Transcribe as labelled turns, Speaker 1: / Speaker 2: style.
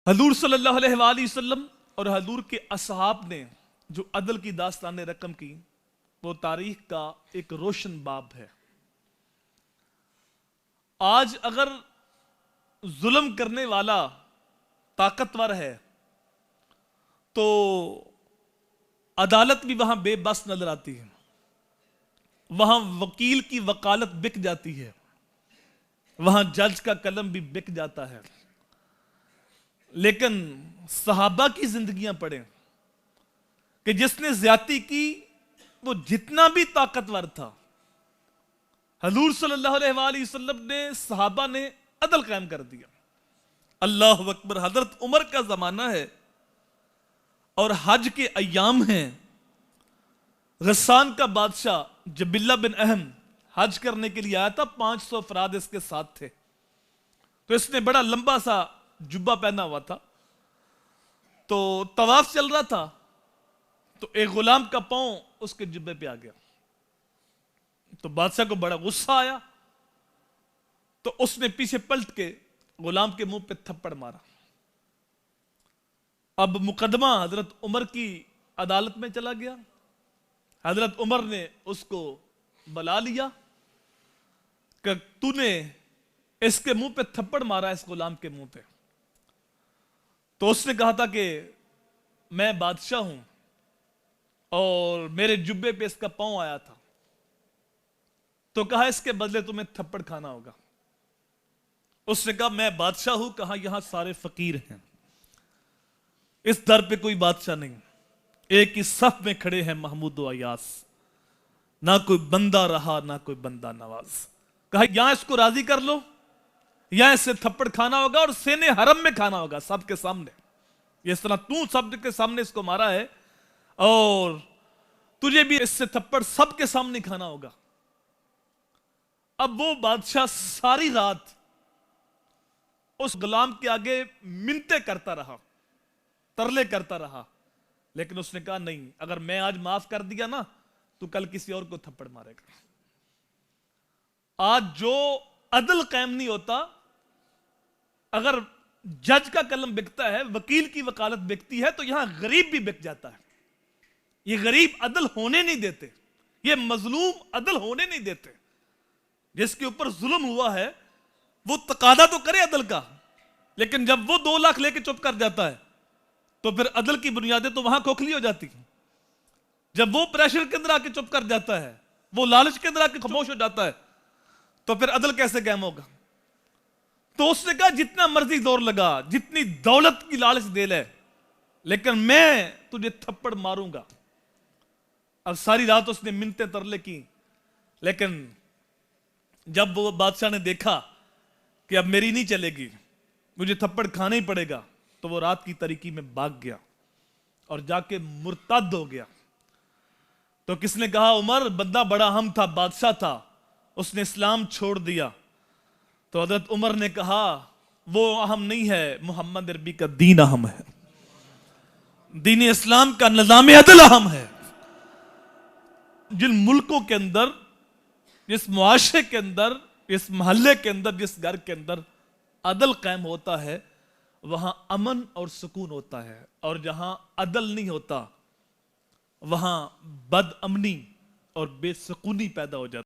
Speaker 1: حضور صلی اللہ علیہ وآلہ وسلم اور حضور کے اصحاب نے جو عدل کی داستان رقم کی وہ تاریخ کا ایک روشن باب ہے۔ آج اگر ظلم کرنے والا طاقتور ہے تو عدالت بھی وہاں بے بس نظر آتی ہے، وہاں وکیل کی وکالت بک جاتی ہے، وہاں جج کا قلم بھی بک جاتا ہے۔ لیکن صحابہ کی زندگیاں پڑھیں کہ جس نے زیادتی کی وہ جتنا بھی طاقتور تھا، حضور صلی اللہ علیہ وآلہ وسلم نے صحابہ نے عدل قائم کر دیا۔ اللہ اکبر۔ حضرت عمر کا زمانہ ہے اور حج کے ایام ہیں۔ غسان کا بادشاہ جبلہ بن اہم حج کرنے کے لیے آیا تھا، 500 افراد اس کے ساتھ تھے۔ تو اس نے بڑا لمبا سا جبہ پہنا ہوا تھا، تو طواف چل رہا تھا تو ایک غلام کا پاؤں اس کے جبے پہ آ گیا۔ تو بادشاہ کو بڑا غصہ آیا تو اس نے پیچھے پلٹ کے غلام کے منہ پہ تھپڑ مارا۔ اب مقدمہ حضرت عمر کی عدالت میں چلا گیا۔ حضرت عمر نے اس کو بلا لیا کہ تو نے اس کے منہ پہ تھپڑ مارا، اس غلام کے منہ پہ۔ تو اس نے کہا تھا کہ میں بادشاہ ہوں اور میرے جبے پہ اس کا پاؤں آیا تھا، تو کہا اس کے بدلے تمہیں تھپڑ کھانا ہوگا۔ اس نے کہا میں بادشاہ ہوں، کہا یہاں سارے فقیر ہیں، اس در پہ کوئی بادشاہ نہیں، ایک ہی صف میں کھڑے ہیں محمود و ایاس، نہ کوئی بندہ رہا نہ کوئی بندہ نواز۔ کہا یہاں اس کو راضی کر لو، یا اس سے تھپڑ کھانا ہوگا اور سینے حرم میں کھانا ہوگا، سب کے سامنے۔ اس طرح تو سب کے سامنے اس کو مارا ہے اور تجھے بھی اس سے تھپڑ سب کے سامنے کھانا ہوگا۔ اب وہ بادشاہ ساری رات اس غلام کے آگے منتیں کرتا رہا، ترلے کرتا رہا، لیکن اس نے کہا نہیں، اگر میں آج معاف کر دیا نا تو کل کسی اور کو تھپڑ مارے گا۔ آج جو عدل قائم نہیں ہوتا، اگر جج کا قلم بکتا ہے، وکیل کی وکالت بکتی ہے، تو یہاں غریب بھی بک جاتا ہے۔ یہ غریب عدل ہونے نہیں دیتے، یہ مظلوم عدل ہونے نہیں دیتے۔ جس کے اوپر ظلم ہوا ہے وہ تقاضا تو کرے عدل کا، لیکن جب وہ 2 لاکھ لے کے چپ کر جاتا ہے تو پھر عدل کی بنیادیں تو وہاں کھوکھلی ہو جاتی ہیں۔ جب وہ پریشر کے اندر آ کے چپ کر جاتا ہے، وہ لالچ کے اندر آ کے خاموش ہو جاتا ہے، تو پھر عدل کیسے قائم ہوگا؟ تو اس نے کہا جتنا مرضی زور لگا، جتنی دولت کی لالچ دے لے، لیکن میں تجھے تھپڑ ماروں گا۔ اب ساری رات اس نے منتیں ترلے کی، لیکن جب وہ بادشاہ نے دیکھا کہ اب میری نہیں چلے گی، مجھے تھپڑ کھانا ہی پڑے گا، تو وہ رات کی تاریکی میں بھاگ گیا اور جا کے مرتد ہو گیا۔ تو کس نے کہا عمر بندہ بڑا اہم تھا، بادشاہ تھا، اس نے اسلام چھوڑ دیا۔ تو حضرت عمر نے کہا وہ اہم نہیں ہے، محمد عربی کا دین اہم ہے، دین اسلام کا نظام عدل اہم ہے۔ جن ملکوں کے اندر، جس معاشرے کے اندر، جس محلے کے اندر، جس گھر کے اندر عدل قائم ہوتا ہے وہاں امن اور سکون ہوتا ہے، اور جہاں عدل نہیں ہوتا وہاں بد امنی اور بے سکونی پیدا ہو جاتی ہے۔